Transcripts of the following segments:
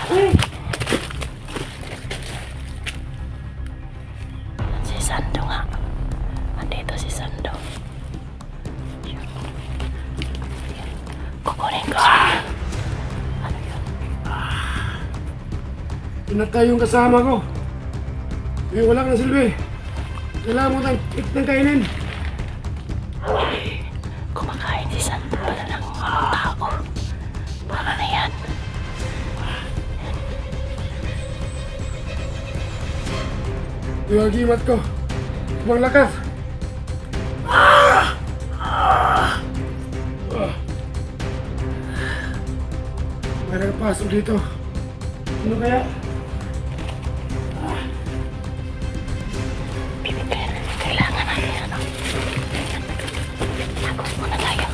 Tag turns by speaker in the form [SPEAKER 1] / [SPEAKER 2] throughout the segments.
[SPEAKER 1] Si Sando nga. Andito si Sando. Kukunin ko siya. Ano yun?
[SPEAKER 2] Pinatay yung kasama ko. Eh, wala ka na silbi. Kailangan mo ng kainin.
[SPEAKER 1] Kumakain si Sando pala ng tao. Para na yan.
[SPEAKER 2] Yung agimat ko. Ibang lakas. May nagpasok dito. Ano kaya?
[SPEAKER 1] Bibigyan. Kailangan natin ano. Tago muna tayo.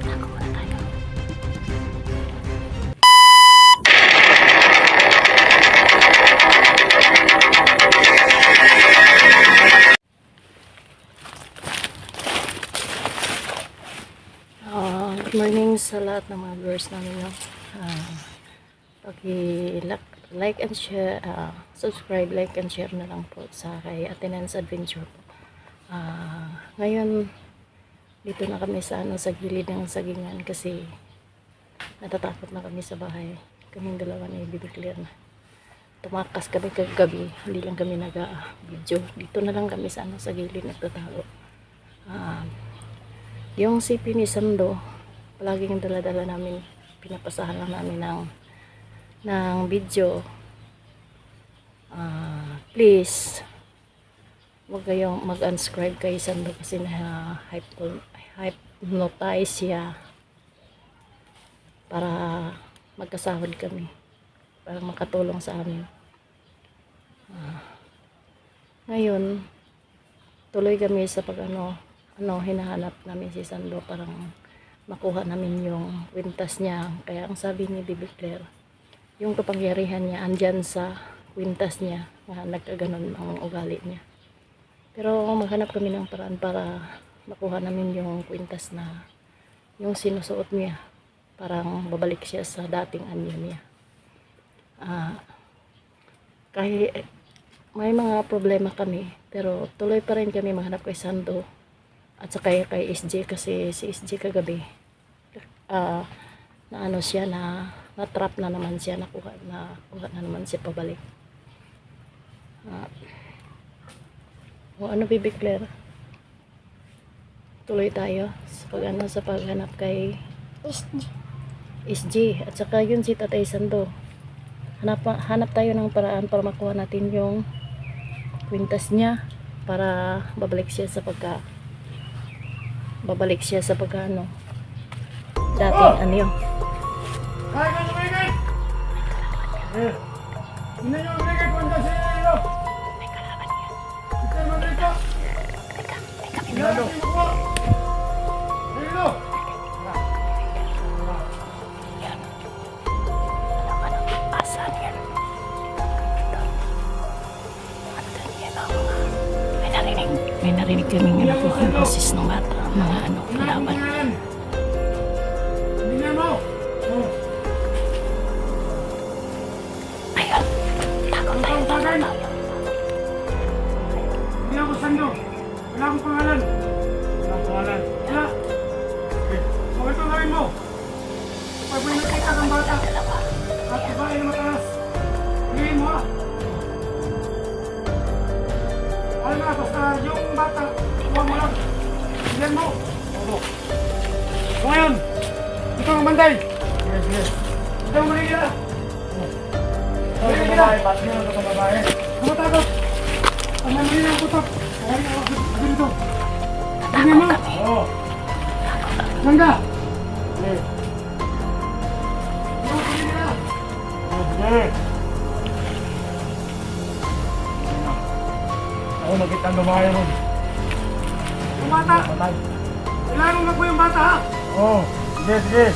[SPEAKER 1] Tago muna tayo. Good morning sa lahat ng mga viewers namin. No? Like and share, subscribe, like and share na lang po sa kay Attendance Adventure po. Ngayon, dito na kami sa, sa gilid ng sagingan kasi natatakot na kami sa bahay. Kaming dalawa na ibibiglir na. Tumakas kami kagabi, hindi lang kami nag-video. Dito na lang kami sa, sa gilid nagtatago. Yung CP ni Sando, palaging dala-dala namin, pinapasahan lang namin ng video. Please huwag kayong mag-unsubscribe kay Sando kasi hypnotize siya para magkasahod kami, para makatulong sa amin. Ngayon tuloy kami sa pag hinahanap namin si Sando, parang makuha namin yung kwintas niya. Kaya ang sabi ni Bibi Claire, yung kapangyarihan niya andyan sa kwintas niya, nagkaganon ang ugali niya. Pero maghanap kami ng paraan para makuha namin yung kwintas na yung sinusuot niya, parang babalik siya sa dating anyo niya. Kahit may mga problema kami, pero tuloy pa rin kami maghanap kay Sando at saka kay SJ, kasi si SJ kagabi na ano siya, na trap na naman siya, nakuha na naman siya pabalik. Ano Bibi Claire, tuloy tayo sa paghanap kay SJ at saka yun si Tatay Sando. Hanap tayo ng paraan para makuha natin yung kwintas niya, para babalik siya sa pagkano dating anyo.
[SPEAKER 2] Kaya ka lumigay! Hindi nyo lumigay kung handa siya nyo!
[SPEAKER 1] May kalaban yan.
[SPEAKER 2] Ito yung mandito!
[SPEAKER 1] Teka,
[SPEAKER 2] Ilalo! Ilalo!
[SPEAKER 1] yan. Asan yan? Ito. Andun yan ang may narinig kaming ang boses ng bata, mga kalaban.
[SPEAKER 2] Tingnan mo!
[SPEAKER 1] Ayun. Tago tayo.
[SPEAKER 2] Hindi ako Sando. Wala akong pangalan. Wala akong pangalan. Wala. So ito gawin mo. Pag may nakita kang bata at babae na matalas, huliin mo ha. Alam na, basta yung bata, huwag mo lang. Tingnan mo. So ngayon, ito ang banday. Yes, yes. Ito ang manigila. Ito ang babae, pati nyo ito ang babae. Kumatakot. Ang manigila ang putok. Kaya ako dito. Tingnan mo. Oo. Sangga. Yes. Ito ang manigila. Yes. Ako makita ang babae mo. Yung bata. Kailangan mo po yung bata ha. Oo. Sige, sige.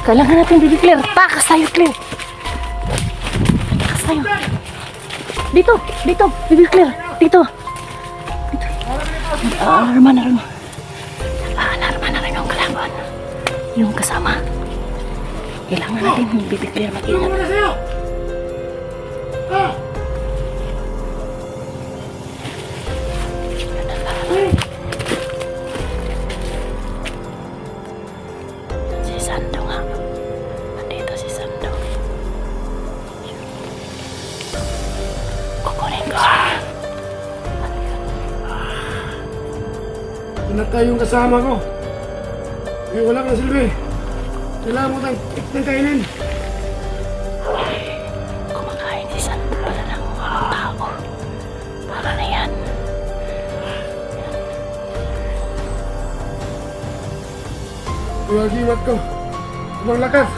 [SPEAKER 1] Kailangan natin, Baby Claire. Takas tayo, Claire. Takas tayo. Dito, Baby Claire. Dito. Alarma na rin. Alarma na rin yung kalaban. Yung kasama. Kailangan natin, Baby Claire, mag-ingat.
[SPEAKER 2] Ano sa'yo? Ah!
[SPEAKER 1] Si Sando nga. Nandito si Sando. Kukunin ko.
[SPEAKER 2] Pinatay yung kasama ko. Eh, wala ka na silbi. Kailangan mo tayong kainin.
[SPEAKER 1] Kumakain si Sando pala ng tao. Para na yan.
[SPEAKER 2] Iwagimat ko. Ibang lakas.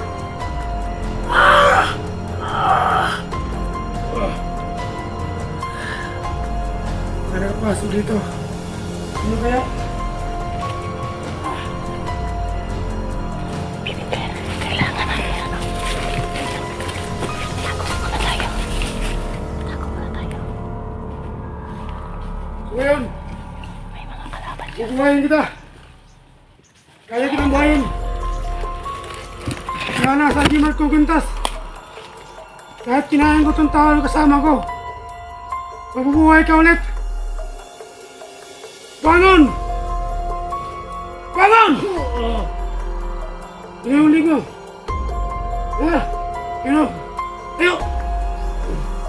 [SPEAKER 2] Nakapasok dito. Ano kaya?
[SPEAKER 1] Baby Claire, kailangan natin ano. Tago muna tayo. Tago muna tayo.
[SPEAKER 2] So ngayon,
[SPEAKER 1] May mga kalaban dyan.
[SPEAKER 2] bubuhayin kita. Kaya kitang buhayin. Kaya nasa agimat ko guntas. Kahit kinain ko itong tao na kasama ko. Mabubuhay ka ulit. Bangon! Bangon! Pinahuli ko. Tayo!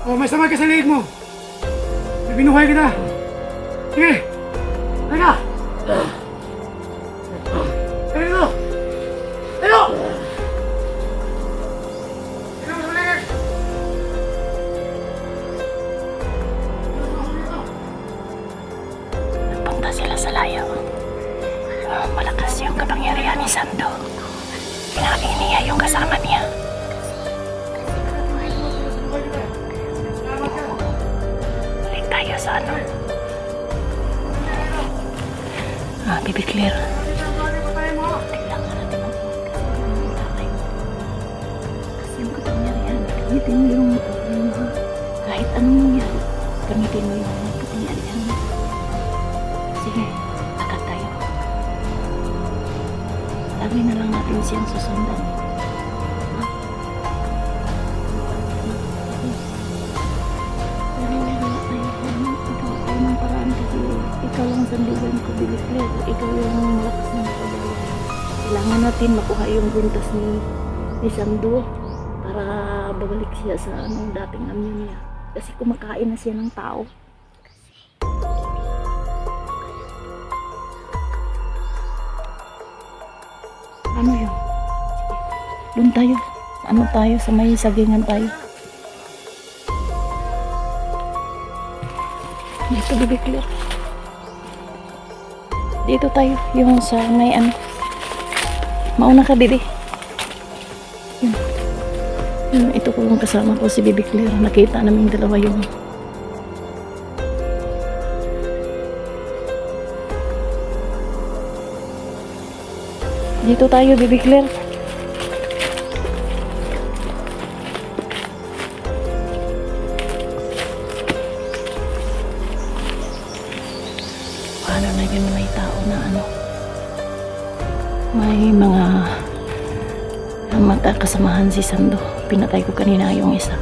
[SPEAKER 2] Oh, may samay ka sa liig mo. Binuhay kita. Sige! Teka! Tayo! Tayo!
[SPEAKER 1] Nagpunta sila sa layo. Malakas yung kapangyarihan ni Sando. Kinain niya yung kasama niya. Balik tayo sa ano. Baby Claire. Kailangan natin mag-ingat kasi yung kapangyarihan. Gamitin mo yung kahit anong nangyari. Gamitin mo yung kapangyarihan mo. Sige, lakad tayo. Lagi na lang natin siyang susundan. Ha? Pero wala tayo. Ikaw tayo ng paraan kasi ikaw ang sandigan ko, Baby Claire. Ikaw yung malakas ng pagdala. Kailangan natin makuha yung buntas ni Sando para babalik siya sa anong dating anyo niya. Kasi kumakain na siya ng tao. Ano yun? Sige. Doon tayo. Ano tayo? Sa may sagingan tayo. Dito, Baby Claire. Dito tayo. Yung sa may ano. Mauna ka, Baby. Yun. Yun. Ito ko yung kasama ko, si Baby Claire. Nakita namin dalawa yung dito tayo, Baby Claire. Paano na yun, may tao na ano, may mga magkakasamahan si Sando. Pinatay ko kanina yung isa.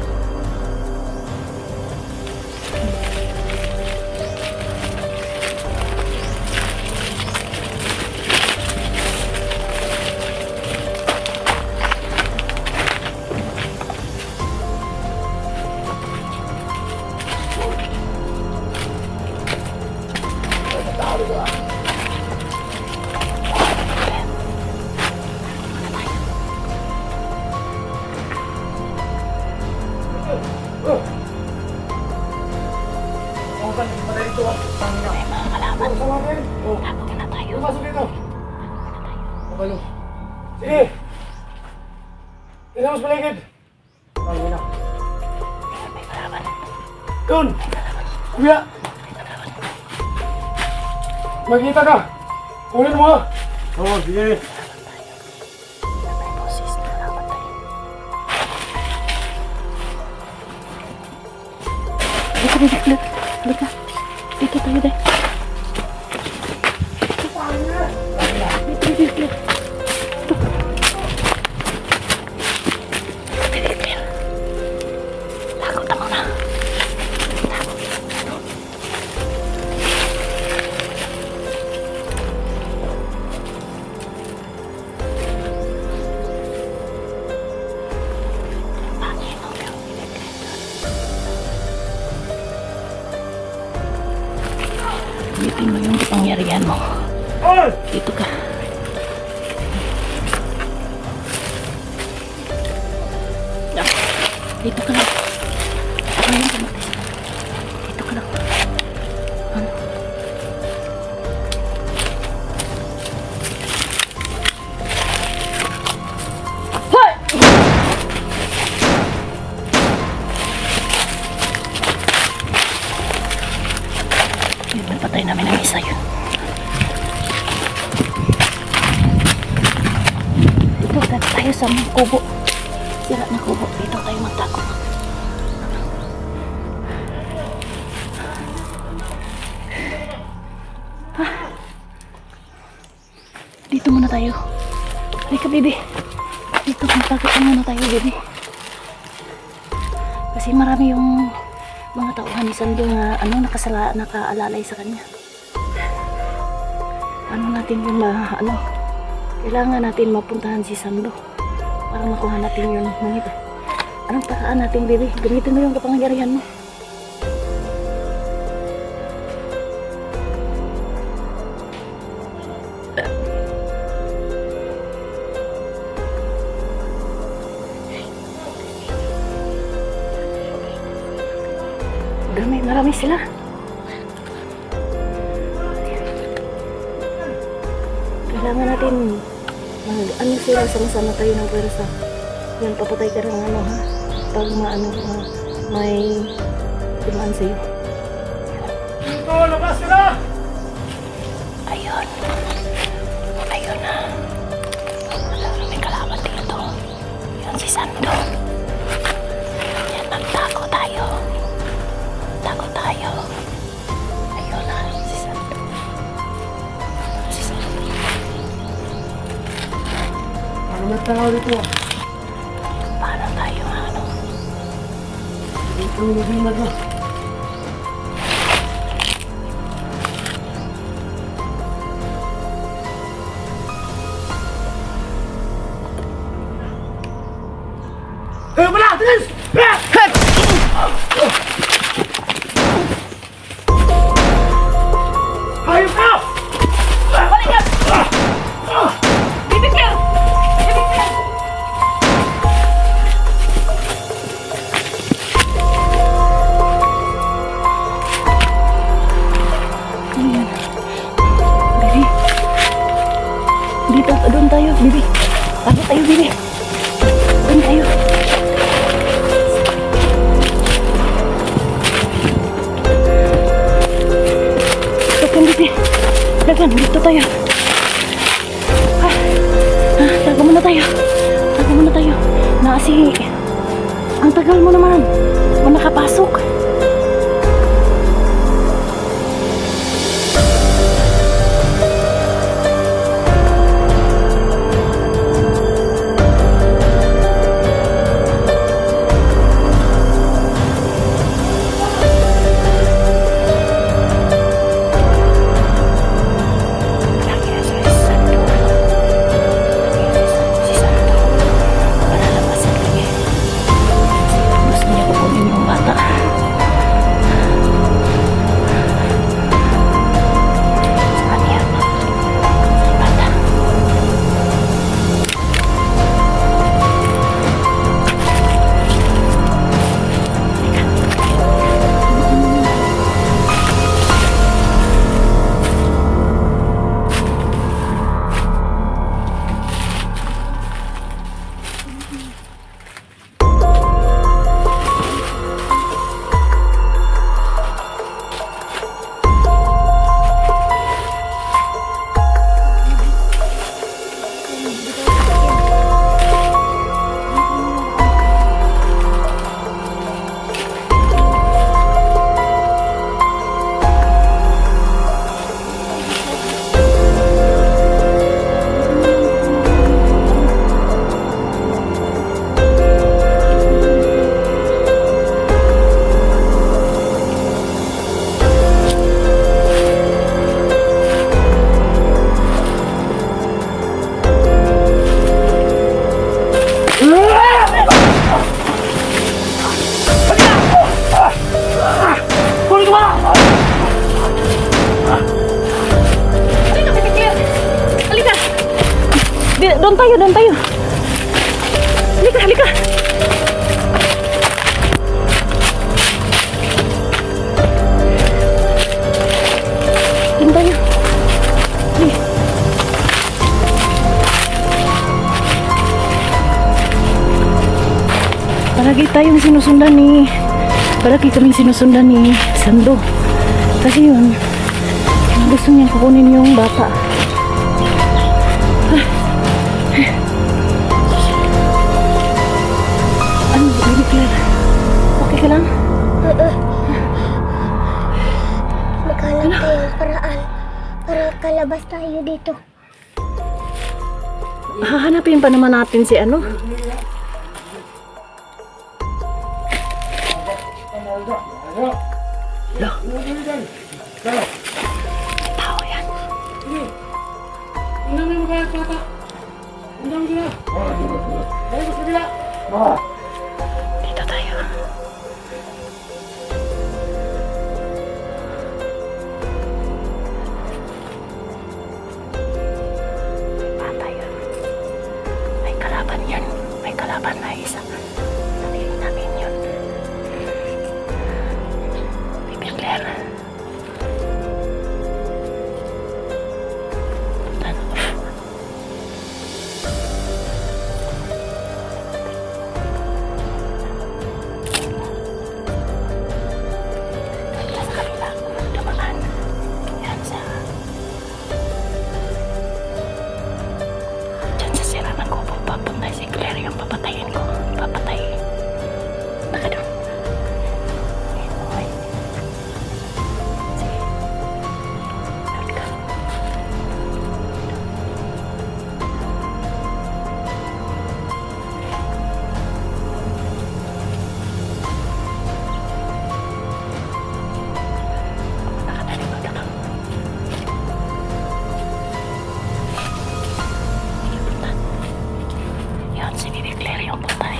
[SPEAKER 1] May mga kalaban. Tapos na tayo.
[SPEAKER 2] Pasok dito. Pabalo. Sige. Tignan mo sa paligid.
[SPEAKER 1] May kalaban.
[SPEAKER 2] Doon. Kuya. Magkita ka. Kunin mo ha. Oo, sige.
[SPEAKER 1] May boses na. Baby Claire. Halika. Dito tayo, Day. Baby Claire. Ito. Baby Claire. Lago na muna. Lago. Gamitin mo yung pangyarihan mo.
[SPEAKER 2] Oy!
[SPEAKER 1] Dito ka. Dito ka lang. Ako yung kamatay sa kanya. Dito ka lang. Ano? Hoy! Yun, napatay namin ang isa yun. Dito tayo sa mga kubo. Sira na kubo. Dito tayo magtago. Dito muna tayo. Halika, baby. Dito magtago muna tayo, baby. Kasi marami yung mga tauhan ni Sando na nakaalalay sa kanya. Ano natin yung kailangan natin mapuntahan si Sando para makuha natin yun. Anong paraan natin, baby? Gamitin mo yung kapangyarihan mo. Marami sila. Kailangan natin sila, sama-sama tayo ng pwersa. Yan, papatay ka ng ha. Pag may dumaan sa'yo.
[SPEAKER 2] Dito, labas ka na!
[SPEAKER 1] Ayun. Ayun na. May kalaban dito. Yan si Sando. Yan, magtago tayo. Tago tayo. Ayun na, si Sando. Si Sando.
[SPEAKER 2] Ano na tao dito?
[SPEAKER 1] Paano tayo,
[SPEAKER 2] Dito ang nagimad mo. Wala! Tinis! Hayop ka!
[SPEAKER 1] Balik ka! Bibig ka! Bibig ka! Ayan. Bibi. Dito, doon tayo, Bibi. Tago tayo, Bibi. Doon tayo. Dagan, dito tayo. Tago muna tayo. Tago muna tayo. Naasi. Ang tagal mo naman. Mo nakapasok. Gusto niya kukunin yung bata. Doon tayo, doon tayo. Halika, halika. Doon tayo. Sige. Palagi tayong sinusundan ni Sando. Kasi yun, gusto niya kukunin yung bata. Ano, Baby Claire? Okay ka lang?
[SPEAKER 3] Maghanap tayong paraan para kalabas tayo dito.
[SPEAKER 1] Hahanapin pa naman natin si ano? Lo. Tao yan.
[SPEAKER 2] Tingnan mo yung mga bata. Tingnan mo sila. Dahil mo sa kabila.
[SPEAKER 1] Dito tayo. Bata yun. May kalaban yan. May kalaban na isa. Sabihin namin yun. Baby Claire. Ano? Sa kabila. Dumaan. Yan sa... Diyan sa sira ng kubo. Papunta si Claire yung papatayin ko. Papatay. Baka doon. Ayun, okay. Sige. Doon ka. Nakatalikod ako. Sige, punta. Yan, si Baby Claire yung puntay.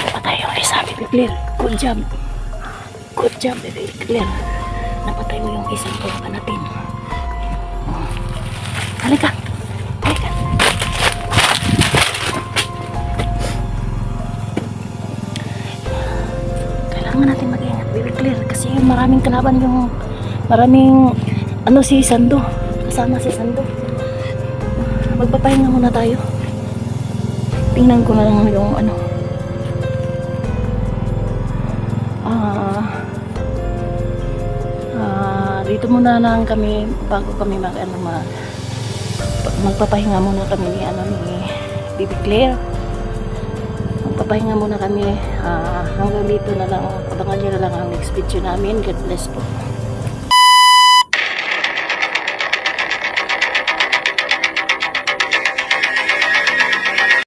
[SPEAKER 1] Napatay yung isa, Baby Claire. Good job. Good job, Baby Claire. Napatay mo yung isang kalaban natin. Oh. Halika. Halika. Kailangan natin mag-ingat, Baby Claire. Kasi maraming kalaban yung... Maraming... Ano si Sando. Kasama si Sando. Magpapahinga muna tayo. Tingnan ko na lang yung ano. Dito muna lang kami bago kami magpapahinga muna kami ni Baby Claire. Magpapahinga muna kami hanggang dito na lang. Abangan nyo na lang ang next video namin. God bless po.